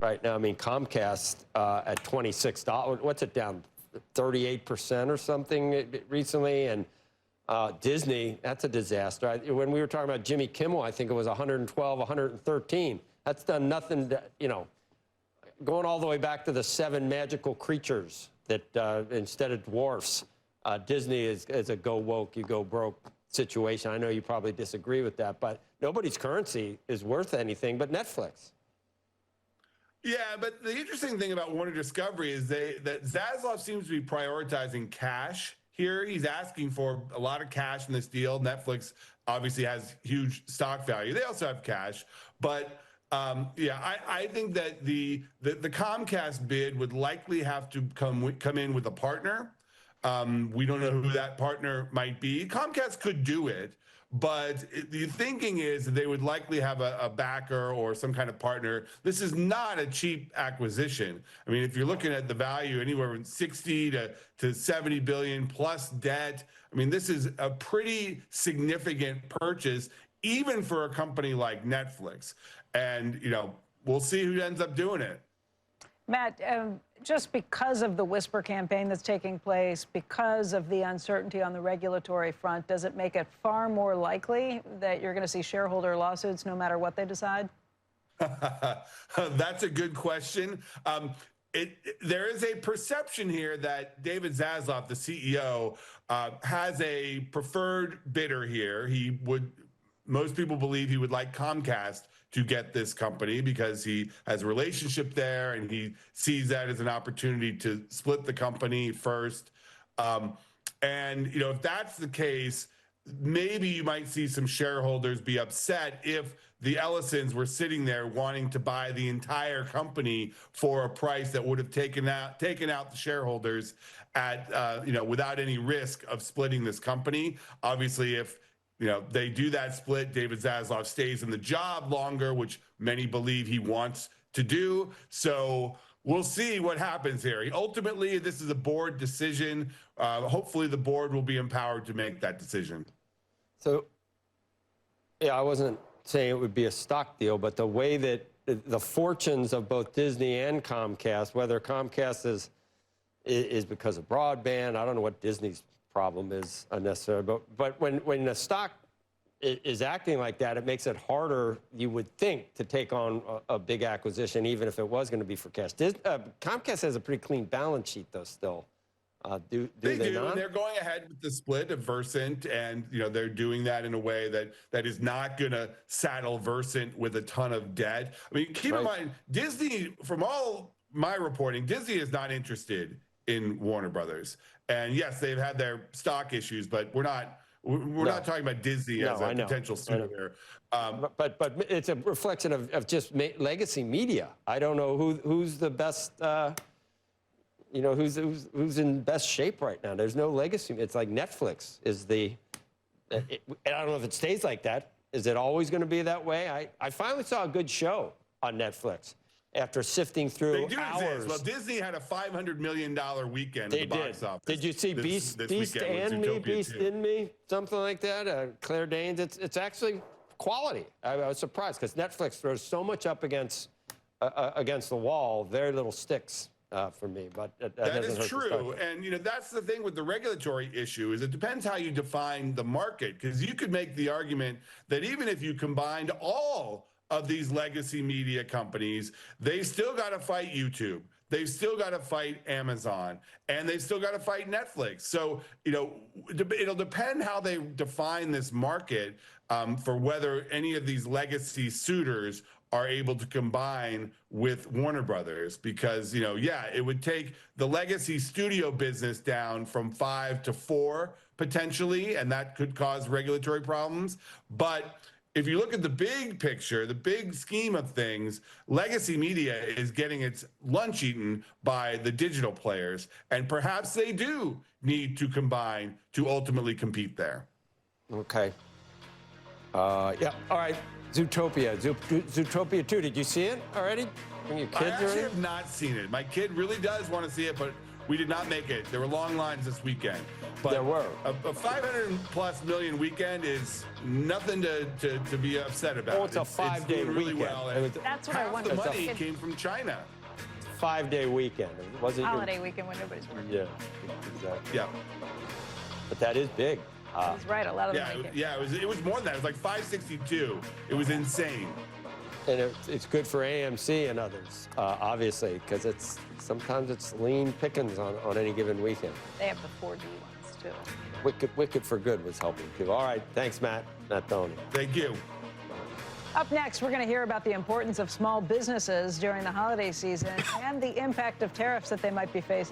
right now. I mean, Comcast at $26, what's it down, 38% or something recently? And Disney, that's a disaster. When we were talking about Jimmy Kimmel, I think it was 112, 113. That's done nothing to, going all the way back to the 7 magical creatures that instead of dwarfs, Disney is a go woke, you go broke situation. I know you probably disagree with that, but nobody's currency is worth anything but Netflix. Yeah, but the interesting thing about Warner Discovery is that Zaslav seems to be prioritizing cash here. He's asking for a lot of cash in this deal. Netflix obviously has huge stock value. They also have cash, but yeah, I think that the Comcast bid would likely have to come in with a partner. We don't know who that partner might be. Comcast could do it, but the thinking is that they would likely have a backer or some kind of partner. This is not a cheap acquisition. I mean, if you're looking at the value anywhere from 60 to 70 billion plus debt, I mean, this is a pretty significant purchase, even for a company like Netflix. And, we'll see who ends up doing it. Matt, just because of the whisper campaign that's taking place, because of the uncertainty on the regulatory front, does it make it far more likely that you're going to see shareholder lawsuits no matter what they decide? That's a good question. There is a perception here that David Zaslav, the CEO, has a preferred bidder here. Most people believe he would like Comcast to get this company because he has a relationship there and he sees that as an opportunity to split the company first. And, if that's the case, maybe you might see some shareholders be upset if the Ellisons were sitting there wanting to buy the entire company for a price that would have taken out the shareholders at, without any risk of splitting this company. Obviously, if they do that split, David Zaslav stays in the job longer, which many believe he wants to do. So we'll see what happens here. Ultimately, this is a board decision. Hopefully, the board will be empowered to make that decision. So, yeah, I wasn't saying it would be a stock deal, but the way that the fortunes of both Disney and Comcast, whether Comcast is because of broadband, I don't know what Disney's problem is unnecessary, but when the stock is acting like that, it makes it harder, you would think, to take on a big acquisition, even if it was going to be for cash. Comcast has a pretty clean balance sheet, though, still. Do they not? And they're going ahead with the split of Versant, and they're doing that in a way that is not going to saddle Versant with a ton of debt. I mean, keep in mind, Disney, from all my reporting, Disney is not interested in Warner Brothers. And yes, they've had their stock issues, but we're not talking about Disney as a potential suitor. But it's a reflection of just legacy media. I don't know who's the best, who's in best shape right now. There's no legacy. It's like Netflix is I don't know if it stays like that. Is it always going to be that way? I finally saw a good show on Netflix after sifting through hours. Well, Disney had a $500 million weekend at the box office. Did you see Beast and Me, Beast in Me, something like that? Claire Danes. It's actually quality. I was surprised because Netflix throws so much up against the wall, very little sticks for me. But that is true, and that's the thing with the regulatory issue is it depends how you define the market, because you could make the argument that even if you combined all of these legacy media companies, they still got to fight YouTube. They've still got to fight Amazon, and they've still got to fight Netflix. So, it'll depend how they define this market for whether any of these legacy suitors are able to combine with Warner Brothers, because, it would take the legacy studio business down from 5 to 4 potentially, and that could cause regulatory problems. But if you look at the big picture, the big scheme of things, legacy media is getting its lunch eaten by the digital players, and perhaps they do need to combine to ultimately compete there. Okay. Yeah. All right. Zootopia. Zootopia 2. Did you see it already? Bring your kids I actually have not seen it. My kid really does want to see it, but We did not make it. There were long lines this weekend. But There were. A 500+ million weekend is nothing to be upset about. Oh, it's a 5-day doing really weekend. well. And That's what I half wondered. the money It's a- came from China. 5-day weekend. It wasn't your- Holiday weekend when nobody's working. Yeah, exactly. Yeah. But that is big. He's right. A lot of the Yeah, money it was more than that. It was like 562. It was insane. And it's good for AMC and others, obviously, because sometimes it's lean pickings on any given weekend. They have the 4D ones too. Wicked for Good was helping too. All right, thanks, Matt Tony. Thank you. Up next, we're going to hear about the importance of small businesses during the holiday season and the impact of tariffs that they might be facing.